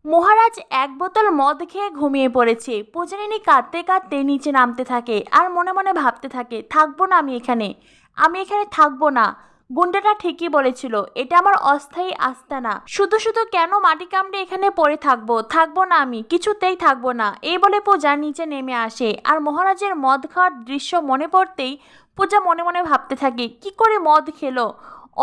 মহারাজ এক বোতল মদ খেয়ে ঘুমিয়ে পড়েছে। পূজারিনী কাঁদতে কাঁদতে নিচে নামতে থাকে আর মনে মনে ভাবতে থাকে, থাকবো না আমি এখানে থাকবো না। গুন্ডাটা ঠিকই বলেছিল, এটা আমার অস্থায়ী আস্তানা। শুধু শুধু কেন মাটি কামড়ে এখানে পড়ে থাকবো না, আমি কিছুতেই থাকবো না। এই বলে পূজা নিচে নেমে আসে আর মহারাজের মদ খাওয়ার দৃশ্য মনে পড়তেই পূজা মনে মনে ভাবতে থাকে, কি করে মদ খেলো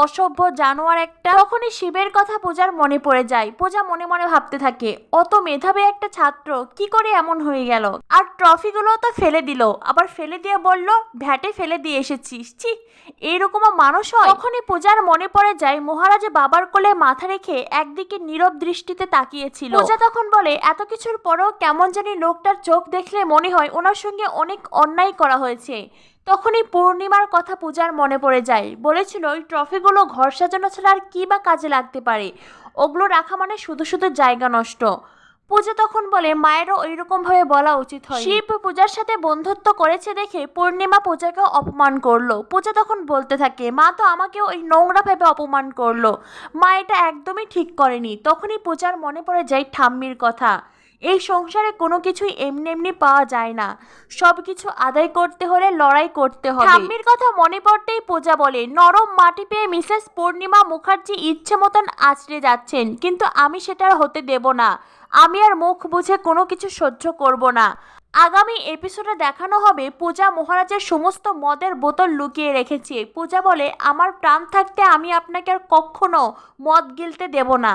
অসভ্য জানোয়ার একটা। তখনই শিবের কথা পূজার মনে পড়ে যায়। পূজা মনে মনে ভাবতে থাকে, অত মেধাবী একটা ছাত্র কি করে এমন হয়ে গেল। আর ট্রফিগুলো তো ফেলে দিল, আবার ফেলে দিয়ে বলল ভ্যাটে ফেলে দিয়ে এসেছিস, ছি এইরকমও মানুষ হয়। তখনই পূজার মনে পড়ে যায় মহারাজ বাবার কোলে মাথা রেখে একদিকে নীরব দৃষ্টিতে তাকিয়েছিল। পূজা তখন বলে, এত কিছুর পরেও কেমন জানি লোকটার চোখ দেখলে মনে হয় ওনার সঙ্গে অনেক অন্যায় করা হয়েছে। তখনই পূর্ণিমার কথা পূজার মনে পড়ে যায়। বলেছিল ওই ট্রফিগুলো ঘর সাজানো ছাড়া আর কি বা কাজে লাগতে পারে, ওগুলো রাখা মানে শুধু শুধু জায়গা নষ্ট। পূজা তখন বলে, মায়েরও ওইরকম ভাবে বলা উচিত হয়। শিব পূজার সাথে বন্ধুত্ব করেছে দেখে পূর্ণিমা পূজাকে অপমান করলো। পূজা তখন বলতে থাকে, মা তো আমাকেও ওই নোংরা ভেবে অপমান করলো, মা এটা একদমই ঠিক করেনি। তখনই পূজার মনে পড়ে যায় ঠাম্মির কথা, এই সংসারে কোনো কিছুই এমনি এমনি পাওয়া যায় না, সব কিছু আদায় করতে হলে লড়াই করতে হবে। ঠাম্মির কথা মনে পড়তেই পূজা বলে, নরম মাটি পেয়ে মিসেস পূর্ণিমা মুখার্জি ইচ্ছে মতন আছড়ে যাচ্ছেন, কিন্তু আমি সেটা আর হতে দেব না। আমি আর মুখ বুঝে কোনো কিছু সহ্য করব না। আগামী এপিসোডে দেখানো হবে পূজা মহারাজের সমস্ত মদের বোতল লুকিয়ে রেখেছে। পূজা বলে, আমার প্রাণ থাকতে আমি আপনাকে আর কখনো মদ গিলতে দেব না।